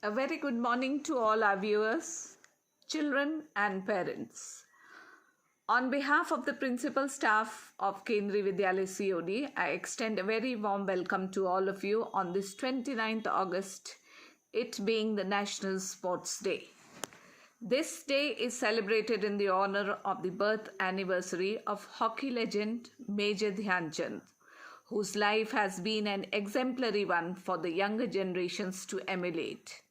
A very good morning to all our viewers, children, and parents. On behalf of the principal staff of Kendriya Vidyalaya COD, I extend a very warm welcome to all of you on this 29th August, it being the National Sports Day. This day is celebrated in the honor of the birth anniversary of hockey legend Major Dhyan Chand, whose life has been an exemplary one for the younger generations to emulate.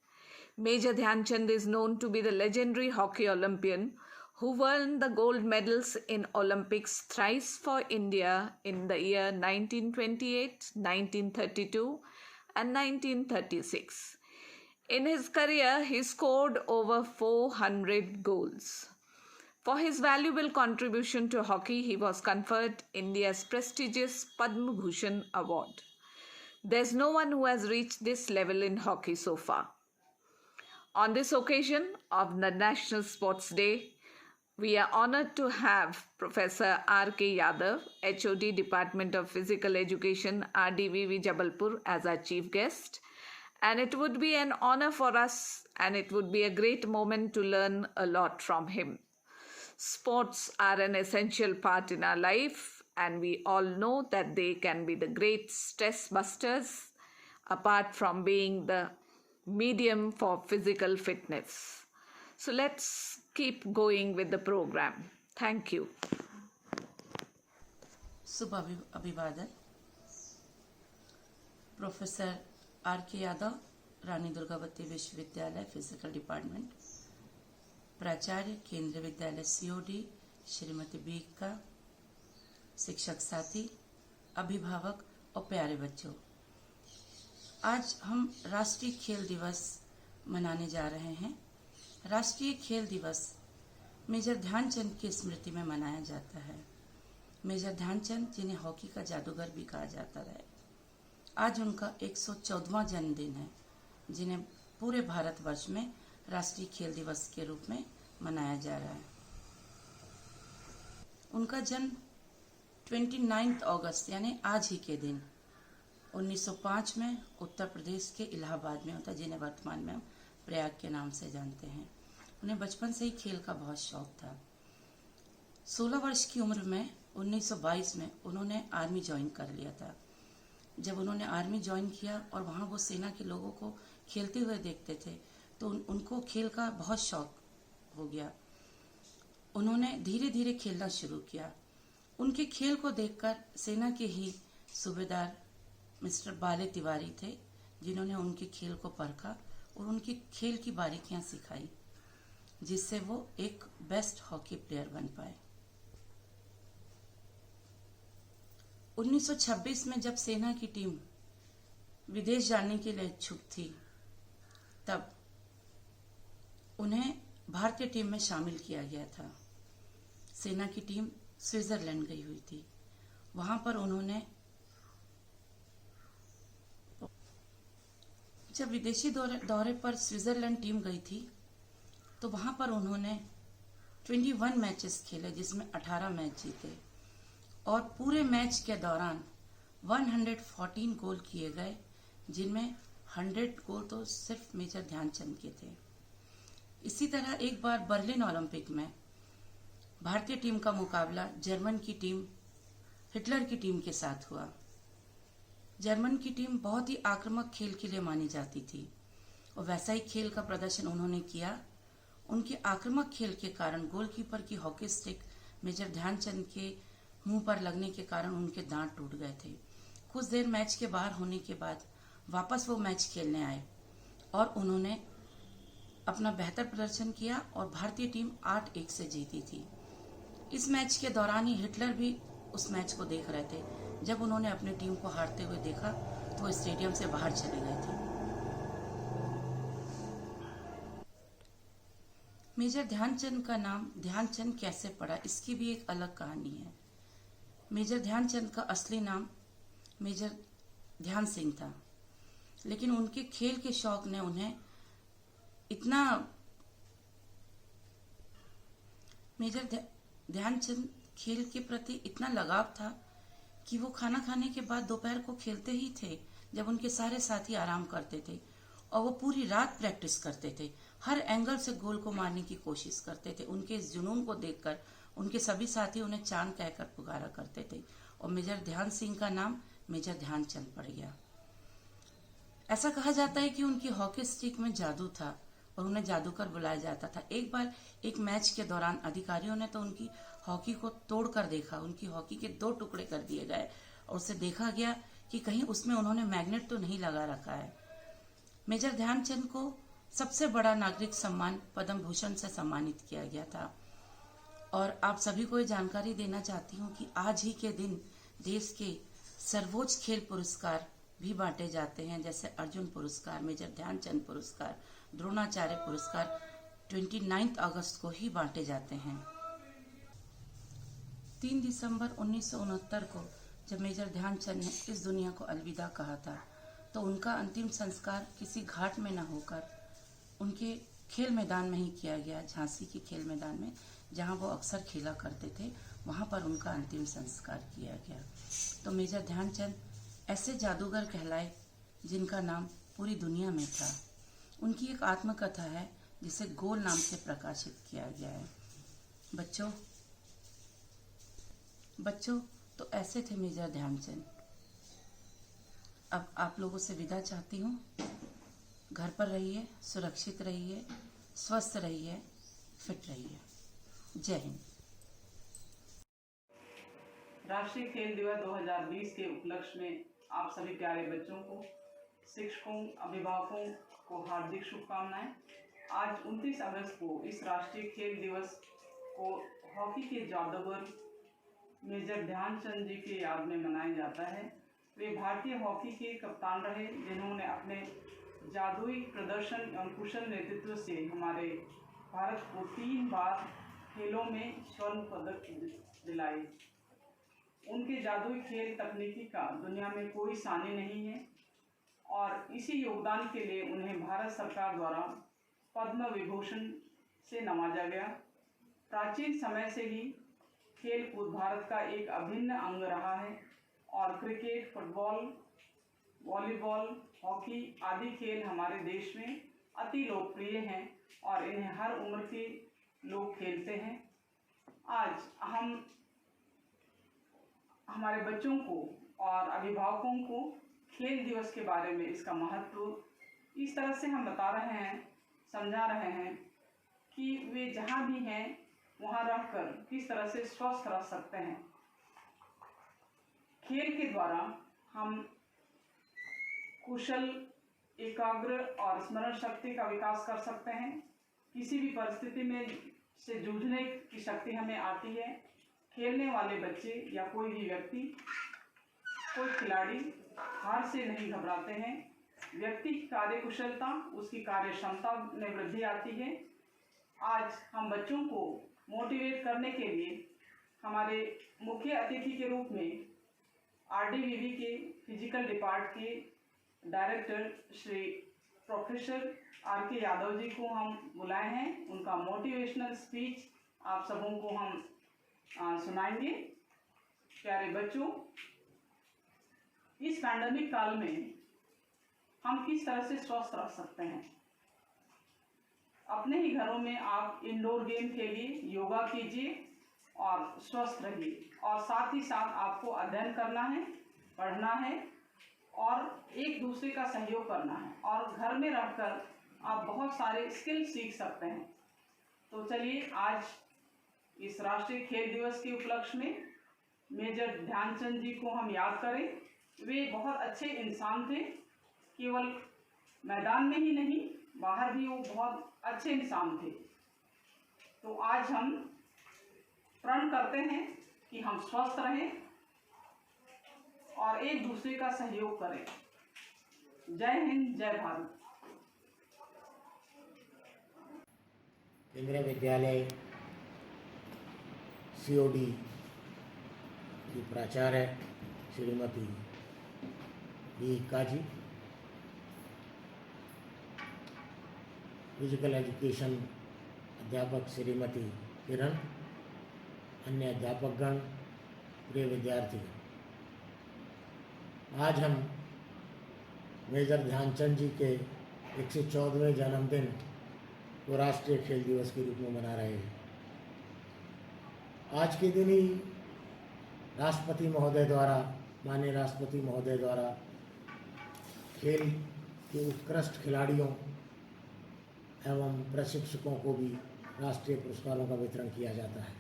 Major Dhyan Chand is known to be the legendary hockey Olympian who won the gold medals in Olympics thrice for India in the year 1928, 1932 and 1936. In his career, he scored over 400 goals. For his valuable contribution to hockey, he was conferred India's prestigious Padma Bhushan Award. There's no one who has reached this level in hockey so far. On this occasion of the National Sports Day, we are honored to have Professor R.K. Yadav, HOD Department of Physical Education, RDVV Jabalpur, as our chief guest. And it would be an honor for us and it would be a great moment to learn a lot from him. Sports are an essential part in our life and we all know that they can be the great stress busters apart from being the medium for physical fitness. So let's keep going with the program. Thank you. शुभ अभिवादन। Professor R.K. Yadav, Rani Durgavati विश्वविद्यालय physical department, प्राचार्य केंद्रीय विद्यालय COD, Shrimati Bika, शिक्षक साथी, अभिभावक और प्यारे बच्चों, आज हम राष्ट्रीय खेल दिवस मनाने जा रहे हैं। राष्ट्रीय खेल दिवस मेजर ध्यानचंद की स्मृति में मनाया जाता है। मेजर ध्यानचंद, जिन्हें हॉकी का जादूगर भी कहा जाता है, आज उनका 114वां जन्मदिन है, जिन्हें पूरे भारतवर्ष में राष्ट्रीय खेल दिवस के रूप में मनाया जा रहा है। उनका जन्म 29 अगस्त यानी आज ही के दिन 1905 में उत्तर प्रदेश के इलाहाबाद में होता, जिन्हें वर्तमान में हम प्रयाग के नाम से जानते हैं। उन्हें बचपन से ही खेल का बहुत शौक था। 16 वर्ष की उम्र में 1922 में उन्होंने आर्मी ज्वाइन कर लिया था। जब उन्होंने आर्मी ज्वाइन किया और वहाँ वो सेना के लोगों को खेलते हुए देखते थे तो उनको खेल का बहुत शौक हो गया। उन्होंने धीरे धीरे खेलना शुरू किया। उनके खेल को देखकर सेना के ही सूबेदार मिस्टर बाले तिवारी थे, जिन्होंने उनके खेल को परखा और उनकी खेल की बारीकियां सिखाई, जिससे वो एक बेस्ट हॉकी प्लेयर बन पाए। 1926 में जब सेना की टीम विदेश जाने के लिए इच्छुक थी, तब उन्हें भारतीय टीम में शामिल किया गया था। सेना की टीम स्विट्जरलैंड गई हुई थी। वहां पर उन्होंने जब विदेशी दौरे पर स्विट्जरलैंड टीम गई थी तो वहां पर उन्होंने 21 मैचेस खेले, जिसमें 18 मैच जीते और पूरे मैच के दौरान 114 गोल किए गए, जिनमें 100 गोल तो सिर्फ मेजर ध्यानचंद के थे। इसी तरह एक बार बर्लिन ओलंपिक में भारतीय टीम का मुकाबला जर्मन की टीम हिटलर की टीम के साथ हुआ। जर्मन की टीम बहुत ही आक्रामक खेल के लिए मानी जाती थी और वैसा ही खेल का प्रदर्शन उन्होंने किया। उनके आक्रामक खेल के कारण गोलकीपर की हॉकी स्टिक मेजर ध्यानचंद के मुंह पर लगने के कारण उनके दांत टूट गए थे। कुछ देर मैच के बाहर होने के बाद वापस वो मैच खेलने आए और उन्होंने अपना बेहतर प्रदर्शन किया और भारतीय टीम 8-1 से जीती थी। इस मैच के दौरान ही हिटलर भी उस मैच को देख रहे थे। जब उन्होंने अपनी टीम को हारते हुए देखा तो वो स्टेडियम से बाहर चले गए थे। मेजर ध्यानचंद का नाम ध्यानचंद कैसे पड़ा, इसकी भी एक अलग कहानी है। मेजर ध्यानचंद का असली नाम मेजर ध्यान सिंह था, लेकिन उनके खेल के शौक ने उन्हें इतना मेजर ध्यानचंद खेल के प्रति इतना लगाव था कि वो खाना खाने के बाद दोपहर को खेलते ही थे। जब उनके सारे साथी आराम करते थे, और वो पूरी रात प्रैक्टिस करते थे, हर एंगल से गोल को मारने की कोशिश करते थे। उनके इस जुनून को देखकर उनके सभी साथी उन्हें चांद कहकर पुकारा करते थे और मेजर ध्यान सिंह का नाम मेजर ध्यानचंद पड़ गया। ऐसा कहा जाता है कि उनकी हॉकी स्टिक में जादू था और उन्हें जादूगर बुलाया जाता था। एक बार एक मैच के दौरान अधिकारियों ने तो उनकी हॉकी को तोड़कर देखा, उनकी हॉकी के 2 टुकड़े कर दिए गए और उससे देखा गया कि कहीं उसमें उन्होंने मैग्नेट तो नहीं लगा रखा है। मेजर ध्यानचंद को सबसे बड़ा नागरिक सम्मान पद्म भूषण से सम्मानित किया गया था। और आप सभी को ये जानकारी देना चाहती हूँ कि आज ही के दिन देश के सर्वोच्च खेल पुरस्कार भी बांटे जाते हैं, जैसे अर्जुन पुरस्कार, मेजर ध्यानचंद पुरस्कार, द्रोणाचार्य पुरस्कार 29 अगस्त को ही बांटे जाते हैं। 3 दिसंबर 1969 को जब मेजर ध्यानचंद ने इस दुनिया को अलविदा कहा था, तो उनका अंतिम संस्कार किसी घाट में न होकर उनके खेल मैदान में ही किया गया। झांसी के खेल मैदान में, जहां वो अक्सर खेला करते थे, वहां पर उनका अंतिम संस्कार किया गया। तो मेजर ध्यानचंद ऐसे जादूगर कहलाए जिनका नाम पूरी दुनिया में था। उनकी एक आत्मकथा है जिसे गोल नाम से प्रकाशित किया गया है। बच्चों तो ऐसे थे मेजर ध्यानचंद। अब आप लोगों से विदा चाहती हूँ। घर पर रहिए, सुरक्षित रहिए, स्वस्थ रहिए, फिट रहिए। जय हिंद। राष्ट्रीय खेल दिवस 2020 के उपलक्ष्य में आप सभी प्यारे बच्चों को, शिक्षकों, अभिभावकों को हार्दिक शुभकामनाएं। आज 29 अगस्त को इस राष्ट्रीय खेल दिवस को हॉकी के जादूगर मेजर ध्यानचंद जी की याद में मनाया जाता है। वे भारतीय हॉकी के कप्तान रहे, जिन्होंने अपने जादुई प्रदर्शन एवं कुशल नेतृत्व से हमारे भारत को 3 बार खेलों में स्वर्ण पदक दिलाए। उनके जादुई खेल तकनीकी का दुनिया में कोई सानी नहीं है और इसी योगदान के लिए उन्हें भारत सरकार द्वारा पद्म विभूषण से नवाजा गया। प्राचीन समय से ही खेल कूद भारत का एक अभिन्न अंग रहा है और क्रिकेट, फुटबॉल, वॉलीबॉल, हॉकी आदि खेल हमारे देश में अति लोकप्रिय हैं और इन्हें हर उम्र के लोग खेलते हैं। आज हम हमारे बच्चों को और अभिभावकों को खेल दिवस के बारे में, इसका महत्व इस तरह से हम बता रहे हैं, समझा रहे हैं कि वे जहाँ भी हैं वहाँ रहकर किस तरह से स्वस्थ रह सकते हैं। खेल के द्वारा हम कुशल, एकाग्र और स्मरण शक्ति का विकास कर सकते हैं। किसी भी परिस्थिति में से जूझने की शक्ति हमें आती है। खेलने वाले बच्चे या कोई भी व्यक्ति, कोई खिलाड़ी हार से नहीं घबराते हैं। व्यक्ति की कार्य कुशलता, उसकी कार्य क्षमता में वृद्धि आती है। आज हम बच्चों को मोटिवेट करने के लिए हमारे मुख्य अतिथि के रूप में RDVV के फिजिकल डिपार्ट के director Shri professor RK Yadav ji को हम बुलाए हैं। उनका मोटिवेशनल स्पीच आप सबों को हम सुनाएंगे। प्यारे बच्चों, इस पैंडेमिक काल में हम किस तरह से स्वस्थ रह सकते हैं। अपने ही घरों में आप इंडोर गेम खेलिए, योगा कीजिए और स्वस्थ रहिए। और साथ ही साथ आपको अध्ययन करना है, पढ़ना है और एक दूसरे का सहयोग करना है और घर में रहकर आप बहुत सारे स्किल सीख सकते हैं। तो चलिए, आज इस राष्ट्रीय खेल दिवस के उपलक्ष्य में मेजर ध्यानचंद जी को हम याद करें। वे बहुत अच्छे इंसान थे, केवल मैदान में ही नहीं, बाहर भी वो बहुत अच्छे इंसान थे। तो आज हम प्रण करते हैं कि हम स्वस्थ रहें और एक दूसरे का सहयोग करें। जय हिंद, जय भारत। केंद्रीय विद्यालय COD की प्राचार्य श्रीमती काजी, फिजिकल एजुकेशन अध्यापक श्रीमती किरण, अन्य अध्यापकगण, प्रिय विद्यार्थी, आज हम मेजर ध्यानचंद जी के 114वें जन्मदिन को राष्ट्रीय खेल दिवस के रूप में मना रहे हैं। आज के दिन ही राष्ट्रपति महोदय द्वारा, माननीय राष्ट्रपति महोदय द्वारा खेल के उत्कृष्ट खिलाड़ियों एवं प्रशिक्षकों को भी राष्ट्रीय पुरस्कारों का वितरण किया जाता है।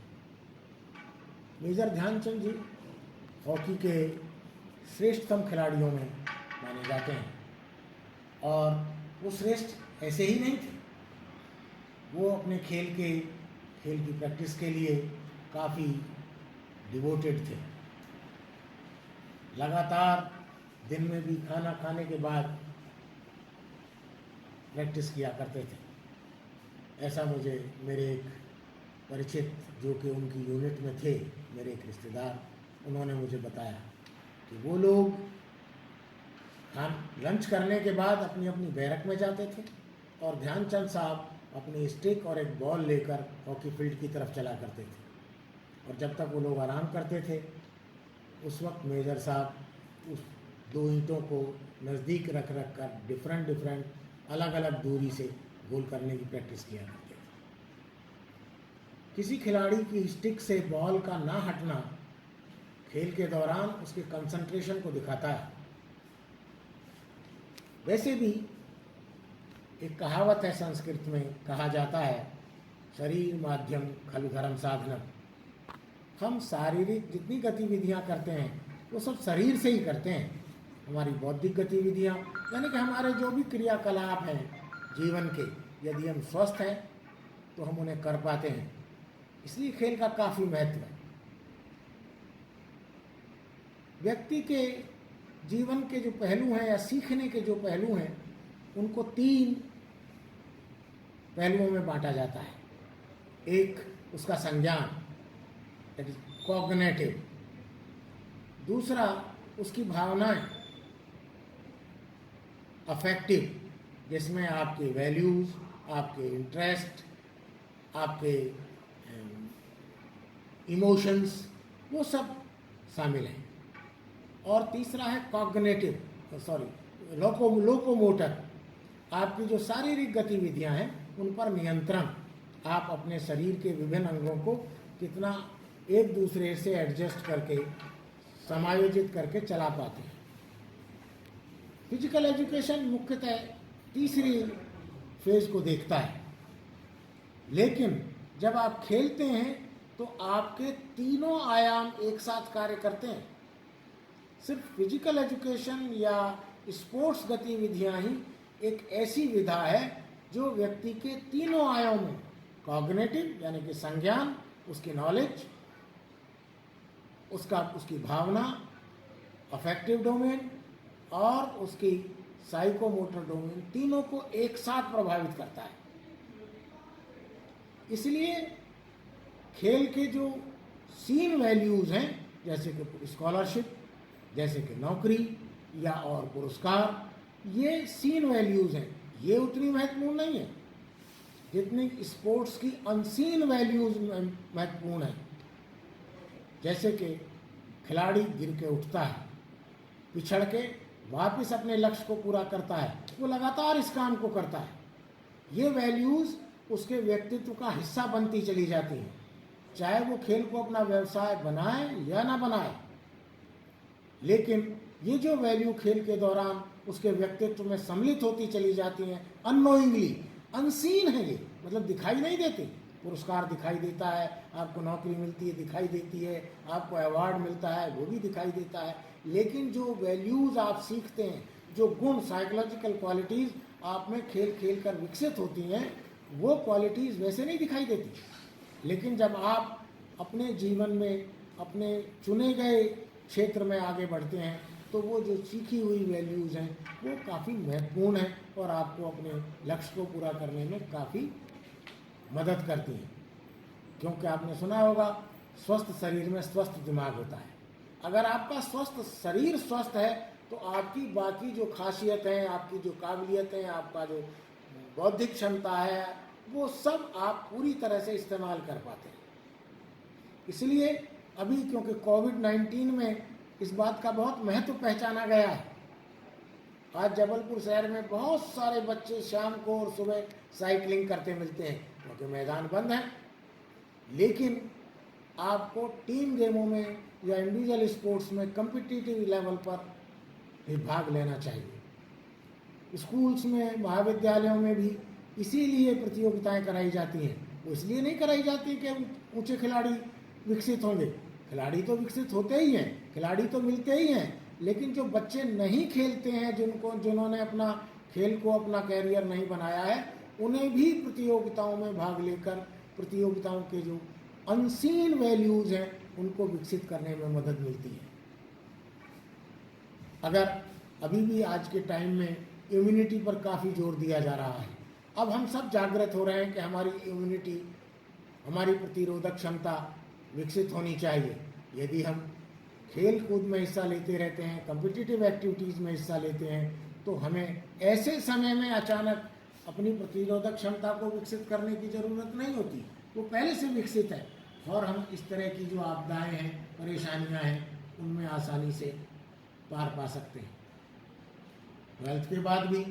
मेजर ध्यानचंद जी हॉकी के श्रेष्ठतम खिलाड़ियों में माने जाते हैं और वो श्रेष्ठ ऐसे ही नहीं थे, वो अपने खेल की प्रैक्टिस के लिए काफ़ी डिवोटेड थे। लगातार दिन में भी खाना खाने के बाद प्रैक्टिस किया करते थे। ऐसा मुझे मेरे एक परिचित जो कि उनकी यूनिट में थे, मेरे एक रिश्तेदार, उन्होंने मुझे बताया कि वो लोग लंच करने के बाद अपनी अपनी बैरक में जाते थे और ध्यानचंद साहब अपनी स्टिक और एक बॉल लेकर हॉकी फील्ड की तरफ चला करते थे। और जब तक वो लोग आराम करते थे, उस वक्त मेजर साहब उस 2 ईंटों को नज़दीक रख कर डिफरेंट अलग अलग दूरी से गोल करने की प्रैक्टिस किया करते थे। किसी खिलाड़ी की स्टिक से बॉल का ना हटना खेल के दौरान उसके कंसंट्रेशन को दिखाता है। वैसे भी एक कहावत है, संस्कृत में कहा जाता है, शरीर माध्यम खलु धर्म साधनम। हम शारीरिक जितनी गतिविधियां करते हैं वो सब शरीर से ही करते हैं। हमारी बौद्धिक गतिविधियां यानी कि हमारे जो भी क्रियाकलाप हैं जीवन के, यदि हम स्वस्थ हैं तो हम उन्हें कर पाते हैं। इसलिए खेल का काफ़ी महत्व है। व्यक्ति के जीवन के जो पहलू हैं या सीखने के जो पहलू हैं, उनको 3 पहलुओं में बांटा जाता है। एक उसका संज्ञान, दैट इज कॉग्निटिव। दूसरा उसकी भावनाएं, अफेक्टिव, जिसमें आपके वैल्यूज़, आपके इंटरेस्ट, आपके इमोशंस, वो सब शामिल हैं। और तीसरा है लोकोमोटर, आपकी जो शारीरिक गतिविधियां हैं उन पर नियंत्रण। आप अपने शरीर के विभिन्न अंगों को कितना एक दूसरे से एडजस्ट करके, समायोजित करके चला पाते हैं। फिजिकल एजुकेशन मुख्यतः तीसरी फेज को देखता है, लेकिन जब आप खेलते हैं तो आपके तीनों आयाम एक साथ कार्य करते हैं। सिर्फ फिजिकल एजुकेशन या स्पोर्ट्स गतिविधियां ही एक ऐसी विधा है जो व्यक्ति के तीनों आयामों, कॉग्निटिव यानी कि संज्ञान, उसकी नॉलेज, उसकी भावना, अफेक्टिव डोमेन और उसकी साइकोमोटर डोमेन, तीनों को एक साथ प्रभावित करता है। इसलिए खेल के जो सीन वैल्यूज हैं, जैसे कि स्कॉलरशिप, जैसे कि नौकरी या और पुरस्कार, ये सीन वैल्यूज हैं। ये उतनी महत्वपूर्ण नहीं है जितनी स्पोर्ट्स की अनसीन वैल्यूज महत्वपूर्ण है। जैसे कि खिलाड़ी गिर के उठता है, पिछड़ के वापस अपने लक्ष्य को पूरा करता है, वो लगातार इस काम को करता है। ये वैल्यूज उसके व्यक्तित्व का हिस्सा बनती चली जाती हैं, चाहे वो खेल को अपना व्यवसाय बनाए या ना बनाए। लेकिन ये जो वैल्यू खेल के दौरान उसके व्यक्तित्व में सम्मिलित होती चली जाती हैं, अननोइंगली, अनसीन है ये, मतलब दिखाई नहीं देती। पुरस्कार दिखाई देता है, आपको नौकरी मिलती है दिखाई देती है, आपको अवार्ड मिलता है वो भी दिखाई देता है, लेकिन जो वैल्यूज़ आप सीखते हैं, जो गुण, साइकोलॉजिकल क्वालिटीज़ आप में खेल खेल कर विकसित होती हैं, वो क्वालिटीज़ वैसे नहीं दिखाई देती। लेकिन जब आप अपने जीवन में अपने चुने गए क्षेत्र में आगे बढ़ते हैं तो वो जो सीखी हुई वैल्यूज़ हैं वो काफ़ी महत्वपूर्ण हैं और आपको अपने लक्ष्य को पूरा करने में काफ़ी मदद करती हैं। क्योंकि आपने सुना होगा, स्वस्थ शरीर में स्वस्थ दिमाग होता है। अगर आपका स्वस्थ शरीर स्वस्थ है तो आपकी बाकी जो खासियत हैं, आपकी जो काबिलियतें, आपका जो बौद्धिक क्षमता है, वो सब आप पूरी तरह से इस्तेमाल कर पाते हैं। इसलिए अभी क्योंकि कोविड-19 में इस बात का बहुत महत्व पहचाना गया है आज जबलपुर शहर में बहुत सारे बच्चे शाम को और सुबह साइकिलिंग करते मिलते हैं क्योंकि मैदान बंद है। लेकिन आपको टीम गेमों में या इंडिविजुअल स्पोर्ट्स में कम्पिटिटिव लेवल पर भी भाग लेना चाहिए। स्कूल्स में, महाविद्यालयों में भी इसीलिए प्रतियोगिताएं कराई जाती हैं। वो इसलिए नहीं कराई जाती कि ऊंचे खिलाड़ी विकसित होंगे। खिलाड़ी तो विकसित होते ही हैं, खिलाड़ी तो मिलते ही हैं, लेकिन जो बच्चे नहीं खेलते हैं, जिन्होंने अपना खेल को अपना कैरियर नहीं बनाया है, उन्हें भी प्रतियोगिताओं में भाग लेकर प्रतियोगिताओं के जो अनसीन वैल्यूज़ हैं उनको विकसित करने में मदद मिलती है। अगर अभी भी आज के टाइम में इम्यूनिटी पर काफ़ी जोर दिया जा रहा है, अब हम सब जागृत हो रहे हैं कि हमारी इम्यूनिटी, हमारी प्रतिरोधक क्षमता विकसित होनी चाहिए। यदि हम खेल कूद में हिस्सा लेते रहते हैं, कम्पिटिटिव एक्टिविटीज़ में हिस्सा लेते हैं, तो हमें ऐसे समय में अचानक अपनी प्रतिरोधक क्षमता को विकसित करने की ज़रूरत नहीं होती, वो पहले से विकसित है और हम इस तरह की जो आपदाएं हैं, परेशानियां हैं, उनमें आसानी से पार पा सकते हैं। 12th के बाद भी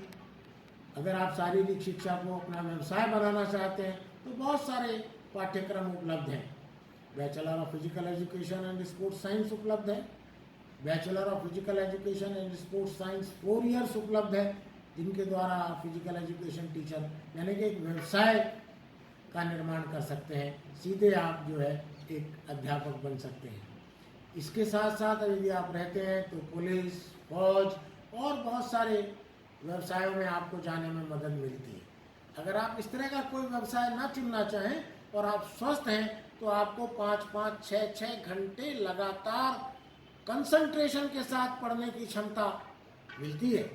अगर आप शारीरिक शिक्षा को अपना व्यवसाय बनाना चाहते हैं तो बहुत सारे पाठ्यक्रम उपलब्ध हैं। Bachelor of physical education and sports science उपलब्ध है। Bachelor of physical education and sports science 4 years उपलब्ध है, जिनके द्वारा आप फिजिकल एजुकेशन टीचर यानी कि एक व्यवसाय का निर्माण कर सकते हैं। सीधे आप जो है एक अध्यापक बन सकते हैं। इसके साथ साथ यदि आप रहते हैं तो पुलिस, फौज और बहुत सारे व्यवसायों में आपको जाने में मदद मिलती है। अगर आप इस तरह का कोई व्यवसाय ना चुनना चाहें और आप स्वस्थ हैं तो आपको 5-5, 6-6 घंटे लगातार कंसंट्रेशन के साथ पढ़ने की क्षमता मिलती है।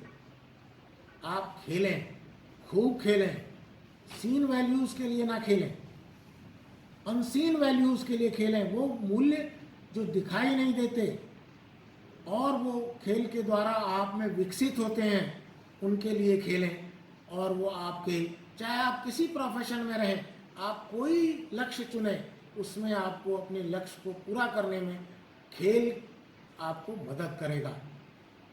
आप खेलें, खूब खेलें, सीन वैल्यूज़ के लिए ना खेलें, अनसीन वैल्यूज़ के लिए खेलें। वो मूल्य जो दिखाई नहीं देते और वो खेल के द्वारा आप में विकसित होते हैं, उनके लिए खेलें। और वो आपके, चाहे आप किसी प्रोफेशन में रहें, आप कोई लक्ष्य चुनें, उसमें आपको अपने लक्ष्य को पूरा करने में खेल आपको मदद करेगा।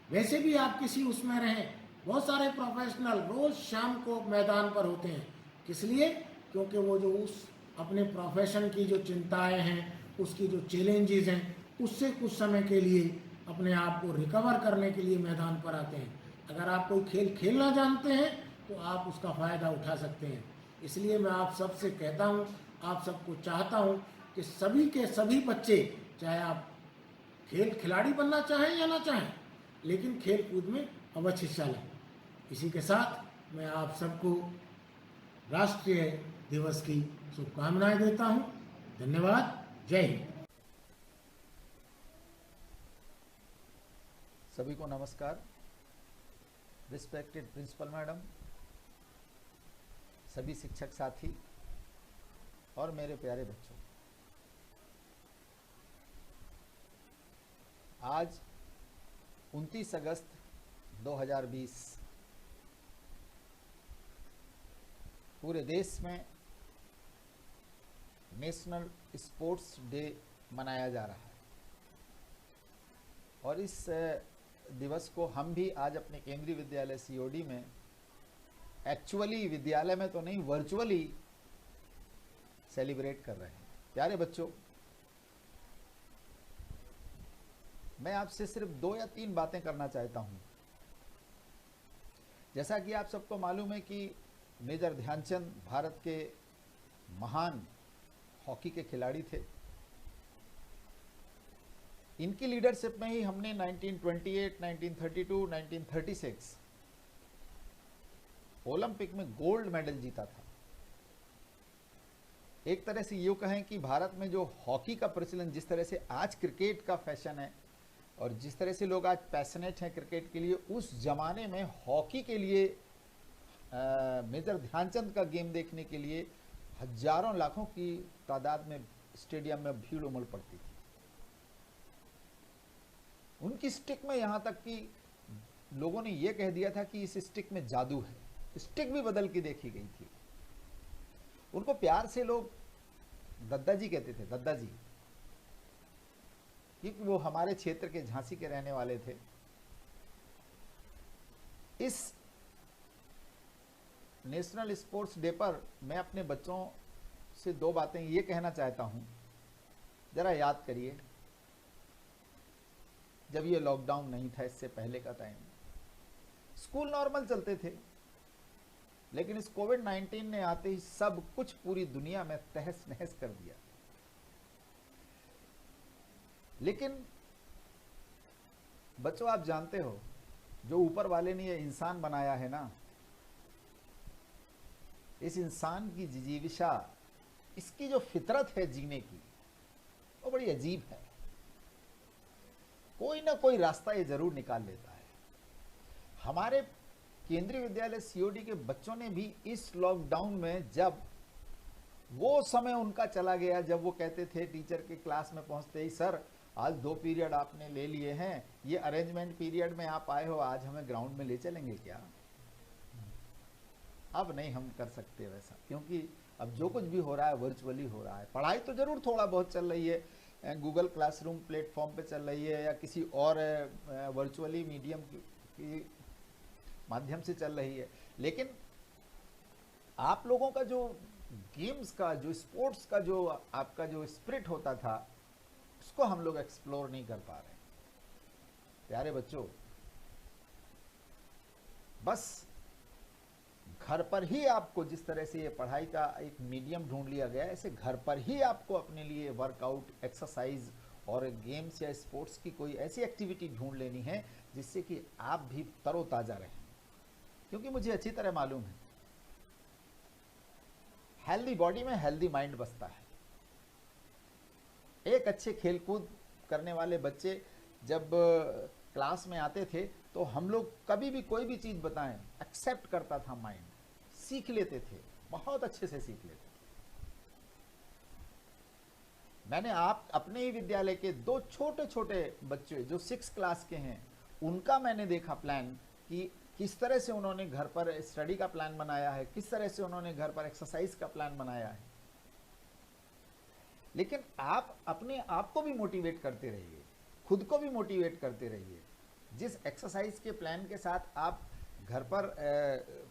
वैसे भी आप किसी उसमें रहें, बहुत सारे प्रोफेशनल रोज़ शाम को मैदान पर होते हैं। किस लिए? क्योंकि वो जो उस अपने प्रोफेशन की जो चिंताएं हैं, उसकी जो चैलेंजेस हैं, उससे कुछ समय के लिए अपने आप को रिकवर करने के लिए मैदान पर आते हैं। अगर आप कोई खेल खेलना जानते हैं तो आप उसका फ़ायदा उठा सकते हैं। इसलिए मैं आप सबसे कहता हूँ, आप सबको चाहता हूँ कि सभी के सभी बच्चे, चाहे आप खिलाड़ी बनना चाहें या ना चाहें, लेकिन खेल कूद में अवश्य हिस्सा लें। इसी के साथ मैं आप सबको राष्ट्रीय दिवस की शुभकामनाएं देता हूं। धन्यवाद। जय हिंद। सभी को नमस्कार। रिस्पेक्टेड प्रिंसिपल मैडम, सभी शिक्षक साथी और मेरे प्यारे बच्चों, आज 29 अगस्त 2020 पूरे देश में नेशनल स्पोर्ट्स डे मनाया जा रहा है। और इस दिवस को हम भी आज अपने केंद्रीय विद्यालय सीओडी में, एक्चुअली विद्यालय में तो नहीं, वर्चुअली सेलिब्रेट कर रहे हैं। प्यारे बच्चों, मैं आपसे सिर्फ 2 या 3 बातें करना चाहता हूं। जैसा कि आप सबको मालूम है कि मेजर ध्यानचंद भारत के महान हॉकी के खिलाड़ी थे। इनकी लीडरशिप में ही हमने 1928, 1932, 1936 ओलंपिक में गोल्ड मेडल जीता था। एक तरह से यूं कहें कि भारत में जो हॉकी का प्रचलन, जिस तरह से आज क्रिकेट का फैशन है और जिस तरह से लोग आज पैशनेट हैं क्रिकेट के लिए, उस जमाने में हॉकी के लिए मेजर ध्यानचंद का गेम देखने के लिए हजारों लाखों की तादाद में स्टेडियम में भीड़ उमड़ पड़ती थी। उनकी स्टिक में यहां तक कि लोगों ने यह कह दिया था कि इस स्टिक में जादू है। स्टिक भी बदल के देखी गई थी। उनको प्यार से लोग दद्दा जी कहते थे, दद्दा जी, क्योंकि वो हमारे क्षेत्र के झांसी के रहने वाले थे। इस नेशनल स्पोर्ट्स डे पर मैं अपने बच्चों से दो बातें ये कहना चाहता हूं। जरा याद करिए, जब ये लॉकडाउन नहीं था, इससे पहले का टाइम, स्कूल नॉर्मल चलते थे, लेकिन इस कोविड-19 ने आते ही सब कुछ पूरी दुनिया में तहस नहस कर दिया। लेकिन बच्चों, आप जानते हो, जो ऊपर वाले ने ये इंसान बनाया है ना, इस इंसान की जिजीविशा, इसकी जो फितरत है जीने की, वो बड़ी अजीब है। कोई ना कोई रास्ता ये जरूर निकाल लेता है। हमारे केंद्रीय विद्यालय सीओडी के बच्चों ने भी इस लॉकडाउन में, जब वो समय उनका चला गया जब वो कहते थे टीचर के क्लास में पहुंचते ही, सर आज 2 पीरियड आपने ले लिए हैं, ये अरेंजमेंट पीरियड में आप आए हो, आज हमें ग्राउंड में ले चलेंगे क्या? अब नहीं हम कर सकते वैसा, क्योंकि अब जो कुछ भी हो रहा है वर्चुअली हो रहा है। पढ़ाई तो जरूर थोड़ा बहुत चल रही है, गूगल क्लासरूम प्लेटफॉर्म पे चल रही है या किसी और वर्चुअली मीडियम की माध्यम से चल रही है, लेकिन आप लोगों का जो गेम्स का, जो स्पोर्ट्स का जो आपका जो स्पिरिट होता था, उसको हम लोग एक्सप्लोर नहीं कर पा रहे। प्यारे बच्चों, बस घर पर ही आपको, जिस तरह से ये पढ़ाई का एक मीडियम ढूंढ लिया गया है, ऐसे घर पर ही आपको अपने लिए वर्कआउट, एक्सरसाइज और गेम्स या स्पोर्ट्स की कोई ऐसी एक्टिविटी ढूंढ लेनी है जिससे कि आप भी तरोताजा रहें। क्योंकि मुझे अच्छी तरह मालूम है, हेल्दी बॉडी में हेल्दी माइंड बसता है। एक अच्छे खेलकूद करने वाले बच्चे जब क्लास में आते थे तो हम लोग कभी भी कोई भी चीज बताएं, एक्सेप्ट करता था माइंड, सीख लेते थे, बहुत अच्छे से सीख लेते थे। मैंने आप अपने ही विद्यालय के 2 छोटे छोटे बच्चे जो 6 क्लास के हैं, उनका मैंने देखा प्लान कि किस तरह से उन्होंने घर पर स्टडी का प्लान बनाया है, किस तरह से उन्होंने घर पर एक्सरसाइज का प्लान बनाया है। लेकिन आप अपने आप को भी मोटिवेट करते रहिए, खुद को भी मोटिवेट करते रहिए। जिस एक्सरसाइज के प्लान के साथ आप घर पर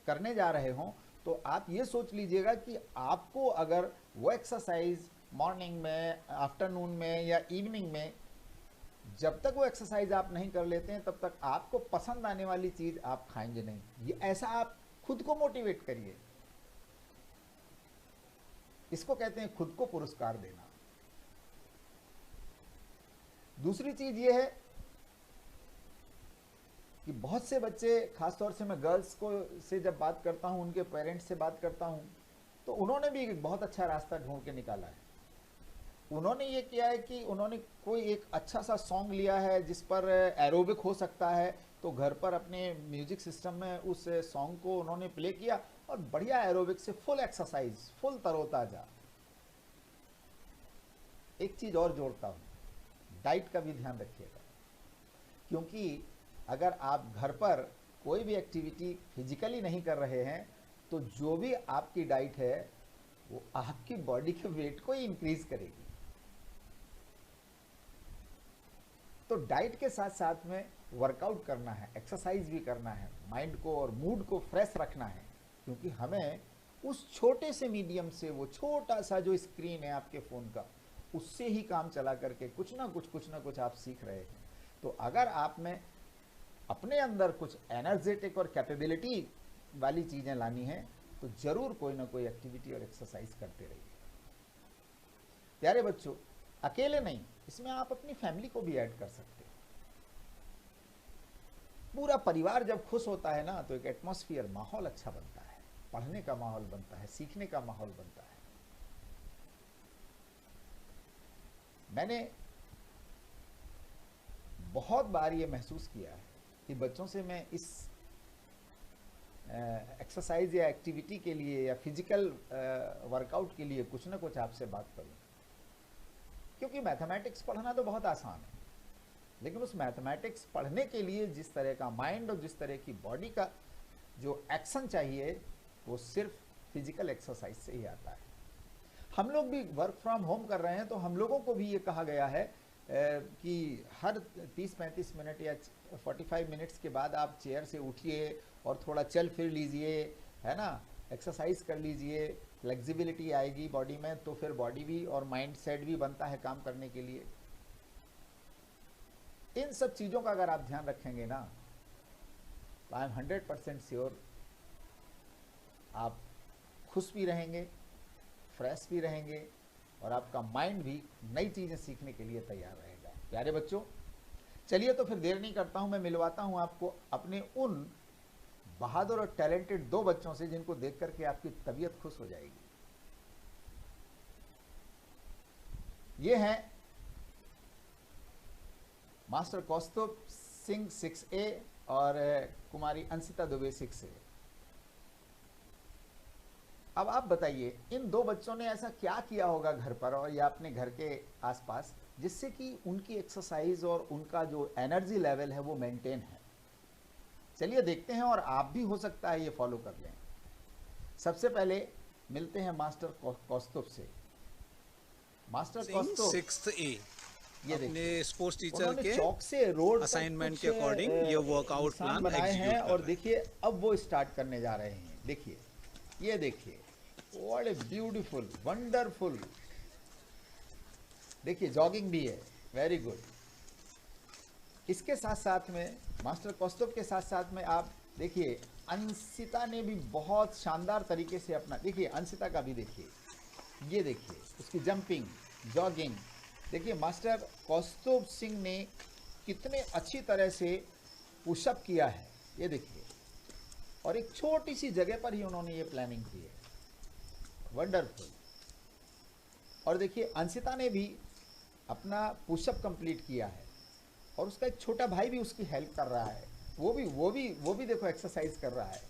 करने जा रहे हो, तो आप ये सोच लीजिएगा कि आपको अगर वो एक्सरसाइज मॉर्निंग में, आफ्टरनून में या इवनिंग में, जब तक वो एक्सरसाइज आप नहीं कर लेते हैं तब तक आपको पसंद आने वाली चीज आप खाएंगे नहीं। ये ऐसा आप खुद को मोटिवेट करिए। इसको कहते हैं खुद को पुरस्कार देना। दूसरी चीज ये है कि बहुत से बच्चे, खासतौर से मैं गर्ल्स को से जब बात करता हूं, उनके पेरेंट्स से बात करता हूं, तो उन्होंने भी एक बहुत अच्छा रास्ता ढूंढ के निकाला है। उन्होंने ये किया है कि उन्होंने कोई एक अच्छा सा सॉन्ग लिया है जिस पर एरोबिक हो सकता है, तो घर पर अपने म्यूजिक सिस्टम में उस सॉन्ग को उन्होंने प्ले किया और बढ़िया एरोबिक से फुल एक्सरसाइज, फुल तरोताजा। एक चीज और जोड़ता हूं, डाइट का भी ध्यान रखिएगा, क्योंकि अगर आप घर पर कोई भी एक्टिविटी फिजिकली नहीं कर रहे हैं तो जो भी आपकी डाइट है वो आपकी बॉडी के वेट को ही इंक्रीज करेगी। तो डाइट के साथ साथ में वर्कआउट करना है, एक्सरसाइज भी करना है, माइंड को और मूड को फ्रेश रखना है, क्योंकि हमें उस छोटे से मीडियम से, वो छोटा सा जो स्क्रीन है आपके फोन का, उससे ही काम चला करके कुछ ना कुछ आप सीख रहे हैं। तो अगर आप में अपने अंदर कुछ एनर्जेटिक और कैपेबिलिटी वाली चीजें लानी है तो जरूर कोई ना कोई एक्टिविटी और एक्सरसाइज करते रहिए। प्यारे बच्चों, अकेले नहीं, इसमें आप अपनी फैमिली को भी ऐड कर सकते हैं। पूरा परिवार जब खुश होता है ना, तो एक एटमॉस्फेयर, माहौल अच्छा बनता है, पढ़ने का माहौल बनता है, सीखने का माहौल बनता है। मैंने बहुत बार ये महसूस किया है कि बच्चों से मैं इस एक्सरसाइज या एक्टिविटी के लिए या फिजिकल वर्कआउट के लिए कुछ ना कुछ आपसे बात करूं, क्योंकि मैथमेटिक्स पढ़ना तो बहुत आसान है, लेकिन उस मैथमेटिक्स पढ़ने के लिए जिस तरह का माइंड और जिस तरह की बॉडी का जो एक्शन चाहिए, वो सिर्फ फिजिकल एक्सरसाइज से ही आता है। हम लोग भी वर्क फ्रॉम होम कर रहे हैं, तो हम लोगों को भी ये कहा गया है कि हर 30-35 मिनट या 45 मिनट्स के बाद आप चेयर से उठिए और थोड़ा चल फिर लीजिए, है ना, एक्सरसाइज कर लीजिए, फ्लेक्सिबिलिटी आएगी बॉडी में, तो फिर बॉडी भी और माइंड सेट भी बनता है काम करने के लिए। इन सब चीज़ों का अगर आप ध्यान रखेंगे ना, आई एम 100% श्योर आप खुश भी रहेंगे, फ्रेश भी रहेंगे, और आपका माइंड भी नई चीज़ें सीखने के लिए तैयार रहेगा। प्यारे बच्चों, चलिए तो फिर देर नहीं करता हूं, मैं मिलवाता हूं आपको अपने उन बहादुर और टैलेंटेड 2 बच्चों से जिनको देख करके आपकी तबीयत खुश हो जाएगी। ये हैं मास्टर कौस्तुभ सिंह 6A और कुमारी अंशिता दुबे 6A। अब आप बताइए, इन 2 बच्चों ने ऐसा क्या किया होगा घर पर और या अपने घर के आसपास जिससे कि उनकी एक्सरसाइज और उनका जो एनर्जी लेवल है वो मेंटेन है। चलिए देखते हैं, और आप भी हो सकता है ये फॉलो कर लें। सबसे पहले मिलते हैं मास्टर कौस्तुभ से। मास्टर कौस्तुभ 6th A ये अपने स्पोर्ट्स टीचर उन्होंने के चौक से रोड असाइनमेंट के अकॉर्डिंग ये वर्कआउट प्लान बनाए हैं, एग्जीक्यूट और देखिए अब वो स्टार्ट करने जा रहे हैं। देखिए, ये देखिए, व्हाट ए ब्यूटीफुल, वंडरफुल। देखिए जॉगिंग भी है, वेरी गुड। इसके साथ साथ में मास्टर कौस्तुभ के साथ साथ में आप देखिए अंशिता ने भी बहुत शानदार तरीके से अपना, देखिए अंशिता का भी देखिए, ये देखिए उसकी जंपिंग, जॉगिंग। देखिए मास्टर कौस्तुभ सिंह ने कितने अच्छी तरह से पुशअप किया है, ये देखिए, और एक छोटी सी जगह पर ही उन्होंने ये प्लानिंग की है, वंडरफुल। और देखिए अंशिता ने भी अपना पुशअप कंप्लीट किया है, और उसका एक छोटा भाई भी उसकी हेल्प कर रहा है, वो भी देखो एक्सरसाइज कर रहा है।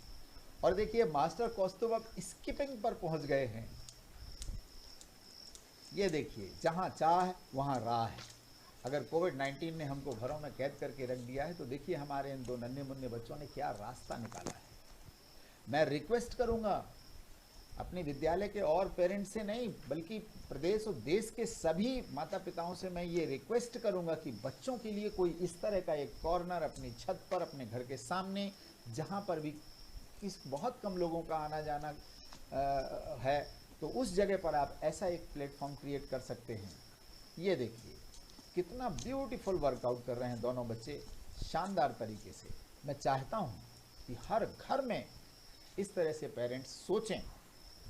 और देखिए मास्टर कौस्तुभ अब स्किपिंग पर पहुंच गए हैं। ये देखिए, जहां चाह वहां राह है। अगर कोविड-19 ने हमको घरों में कैद करके रख दिया है, तो देखिए हमारे इन 2 नन्हे मुन्ने बच्चों ने क्या रास्ता निकाला है। मैं रिक्वेस्ट करूंगा अपने विद्यालय के और पेरेंट्स से नहीं, बल्कि प्रदेश और देश के सभी माता पिताओं से मैं ये रिक्वेस्ट करूंगा कि बच्चों के लिए कोई इस तरह का एक कॉर्नर अपनी छत पर, अपने घर के सामने, जहां पर भी बहुत कम लोगों का आना जाना है, तो उस जगह पर आप ऐसा एक प्लेटफॉर्म क्रिएट कर सकते हैं। ये देखिए कितना ब्यूटीफुल वर्कआउट कर रहे हैं दोनों बच्चे, शानदार तरीके से। मैं चाहता हूँ कि हर घर में इस तरह से पेरेंट्स सोचें,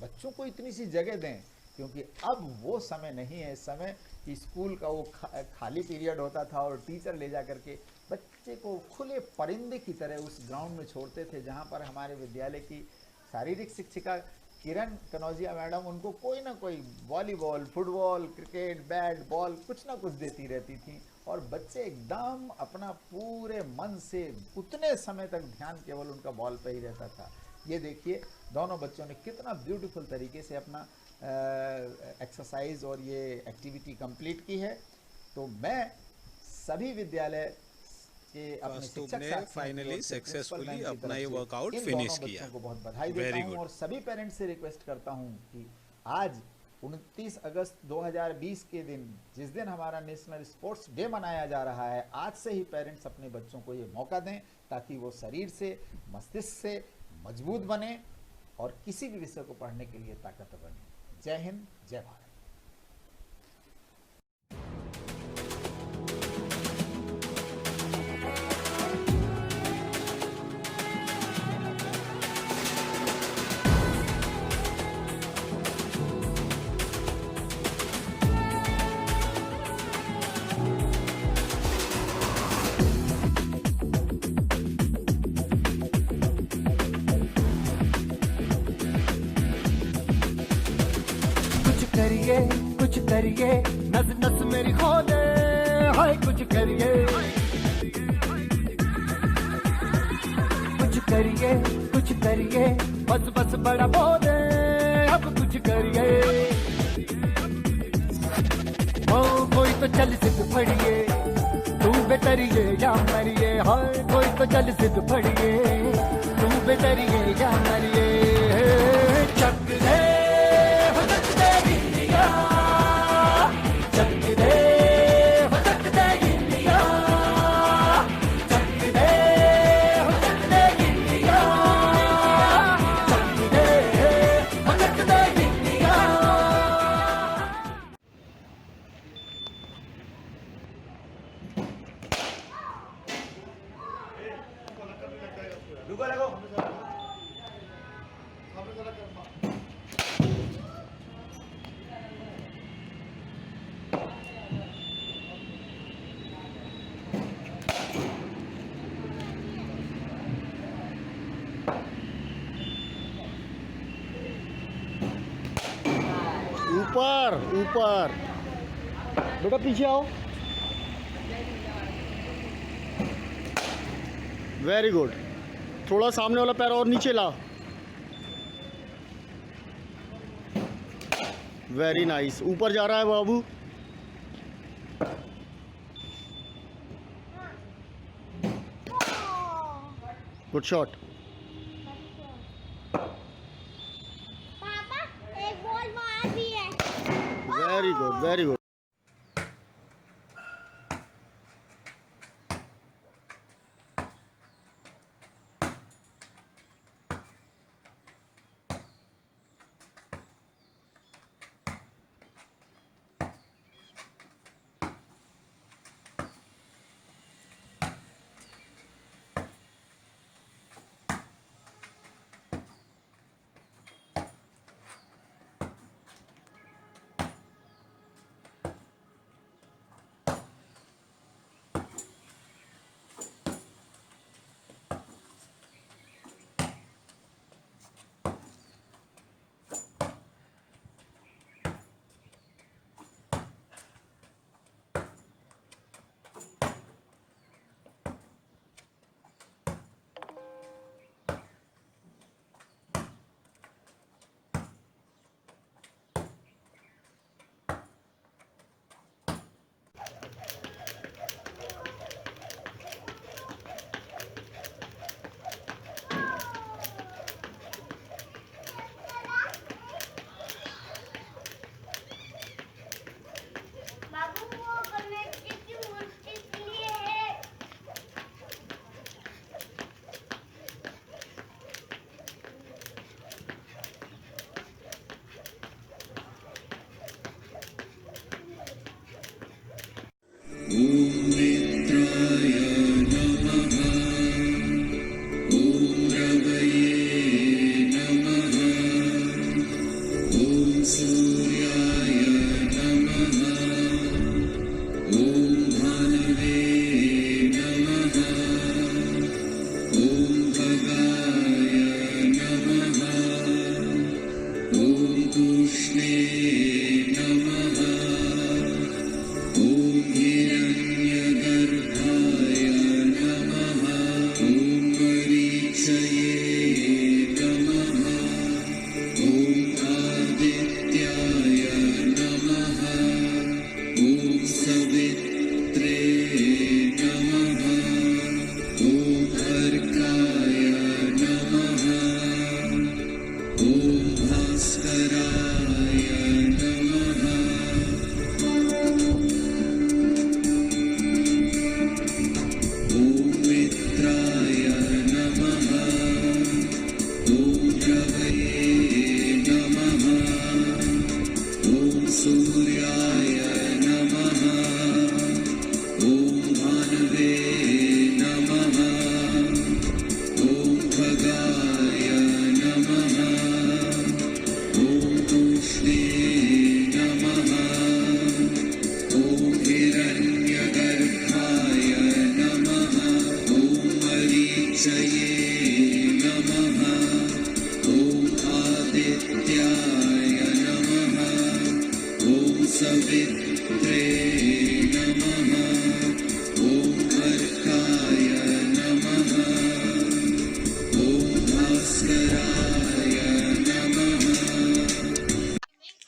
बच्चों को इतनी सी जगह दें, क्योंकि अब वो समय नहीं है, इस समय कि स्कूल का वो खाली पीरियड होता था और टीचर ले जा करके बच्चे को खुले परिंदे की तरह उस ग्राउंड में छोड़ते थे, जहाँ पर हमारे विद्यालय की शारीरिक शिक्षिका किरण कनौजिया मैडम उनको कोई ना कोई volleyball, football, cricket, bat, ball कुछ ना कुछ देती रहती थी, और बच्चे एकदम अपना पूरे मन से उतने समय तक ध्यान केवल उनका बॉल पे ही रहता था। ये देखिए दोनों बच्चों ने कितना ब्यूटीफुल तरीके से अपना एक्सरसाइज और ये एक्टिविटी कंप्लीट की है। तो मैं सभी विद्यालय के अपने शिक्षक ने फाइनली सक्सेसफुली अपना ये वर्कआउट फिनिश किया, को बहुत बधाई देता हूं, और सभी पेरेंट्स से रिक्वेस्ट करता हूं कि आज 29 अगस्त 2020 के दिन, जिस दिन हमारा नेशनल स्पोर्ट्स डे मनाया जा रहा है, आज से ही पेरेंट्स अपने बच्चों को ये मौका दें ताकि वो शरीर से, मस्तिष्क से मजबूत बने और किसी भी विषय को पढ़ने के लिए ताकतवर बने। जय हिंद, जय भारत। कुछ करिए, नस नस मेरी खोले, हाय कुछ करिए, कुछ करिए, बस बस बड़ा बोले, अब कुछ करिए। ओ कोई तो चल सिद्ध फड़िए, तू बेतरिए या मरिए, हाय कोई तो चल सिद्ध फड़िए, तू बेतरिए या मरिए। चक दे इंडिया। ऊपर ऊपर बेटा पीछे आओ। Very good. थोड़ा सामने वाला पैर और नीचे ला। Very nice. ऊपर जा रहा है बाबू। Good shot. पापा एक बॉल मार भी है। Very good very good. बाबू वो करने कितनी मुश्किल के लिए है।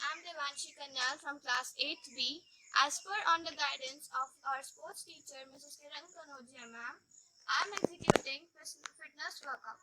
I'm Devanshi Kanyal from class 8B. As per on the guidance of our sports teacher, Mrs. Kiran Kanodia ma'am, I'm executing fitness workout.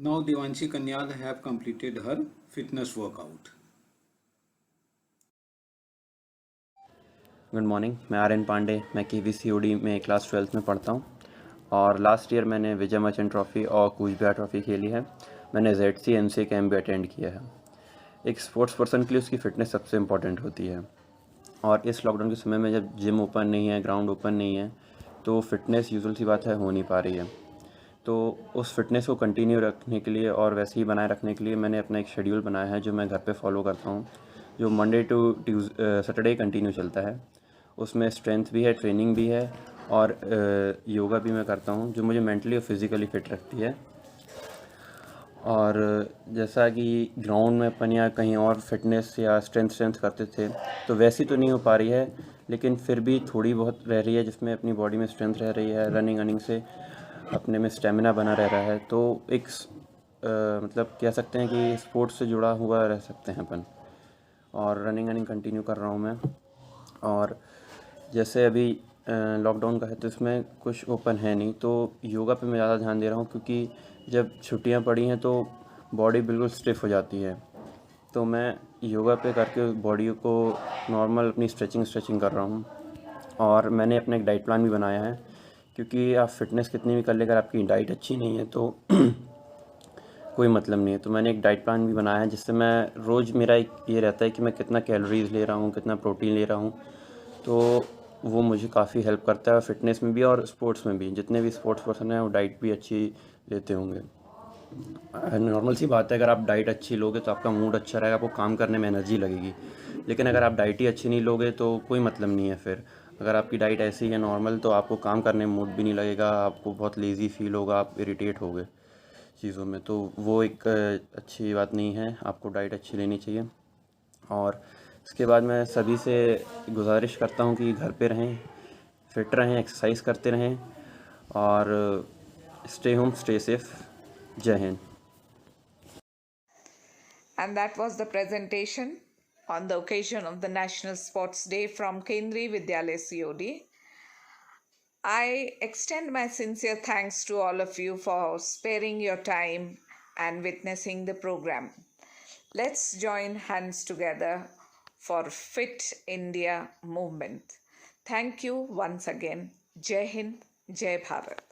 Now Devanshi Kanyal have completed her fitness workout. Good morning, मैं आर्यन पांडे, मैं KVCOD में class 12th में पढ़ता हूँ और last year मैंने Vijay Merchant trophy और Cooch Behar trophy खेली है। मैंने ZC MCA कैम्प भी अटेंड किया है। एक स्पोर्ट्स पर्सन के लिए उसकी फ़िटनेस सबसे इम्पॉर्टेंट होती है और इस लॉकडाउन के समय में जब जिम ओपन नहीं है, ग्राउंड ओपन नहीं है, तो फिटनेस यूजुअल सी बात है हो नहीं पा रही है। तो उस फिटनेस को कंटिन्यू रखने के लिए और वैसे ही बनाए रखने के लिए मैंने अपना एक शेड्यूल बनाया है जो मैं घर पे फॉलो करता हूँ, जो मंडे टू सैटरडे कंटिन्यू चलता है। उसमें स्ट्रेंथ भी है, ट्रेनिंग भी है और योगा भी मैं करता हूँ जो मुझे मेंटली और फिज़िकली फ़िट रखती है। और जैसा कि ग्राउंड में अपन या कहीं और फिटनेस या स्ट्रेंथ करते थे तो वैसी तो नहीं हो पा रही है, लेकिन फिर भी थोड़ी बहुत रह रही है जिसमें अपनी बॉडी में स्ट्रेंथ रह रही है, रनिंग से अपने में स्टेमिना बना रह रहा है। तो एक मतलब कह सकते हैं कि स्पोर्ट्स से जुड़ा हुआ रह सकते हैं अपन। और रनिंग कंटिन्यू कर रहा हूँ मैं। और जैसे अभी लॉकडाउन का है तो इसमें कुछ ओपन है नहीं, तो योगा पे मैं ज़्यादा ध्यान दे रहा हूँ क्योंकि जब छुट्टियाँ पड़ी हैं तो बॉडी बिल्कुल स्टिफ हो जाती है। तो मैं योगा पे करके बॉडी को नॉर्मल अपनी स्ट्रेचिंग कर रहा हूँ। और मैंने अपना एक डाइट प्लान भी बनाया है क्योंकि आप फिटनेस कितनी भी कर ले, अगर आपकी डाइट अच्छी नहीं है तो कोई मतलब नहीं है। तो मैंने एक डाइट प्लान भी बनाया है जिससे मैं रोज़ मेरा एक ये रहता है कि मैं कितना कैलोरीज़ ले रहा हूँ, कितना प्रोटीन ले रहा हूँ। तो वो मुझे काफ़ी हेल्प करता है फिटनेस में भी और स्पोर्ट्स में भी। जितने भी स्पोर्ट्स पर्सन हैं वो डाइट भी अच्छी लेते होंगे। नॉर्मल सी बात है, अगर आप डाइट अच्छी लोगे तो आपका मूड अच्छा रहेगा, आपको काम करने में एनर्जी लगेगी। लेकिन अगर आप डाइट ही अच्छी नहीं लोगे तो कोई मतलब नहीं है। फिर अगर आपकी डाइट ऐसी है नॉर्मल तो आपको काम करने में मूड भी नहीं लगेगा, आपको बहुत लेज़ी फील होगा, आप इरिटेट होगे चीज़ों में। तो वो एक अच्छी बात नहीं है, आपको डाइट अच्छी लेनी चाहिए। और इसके बाद मैं सभी से गुजारिश करता हूँ कि घर पे रहें, फिट रहें, एक्सरसाइज करते रहें और स्टे होम, स्टे सेफ। जय Hind. And that was the presentation on the occasion of the National Sports Day from Kendriya Vidyalaya COD. I extend my sincere thanks to all of you for sparing your time and witnessing the program. Let's join hands together for Fit India movement. Thank you once again. Jai Hind, Jai Bharat.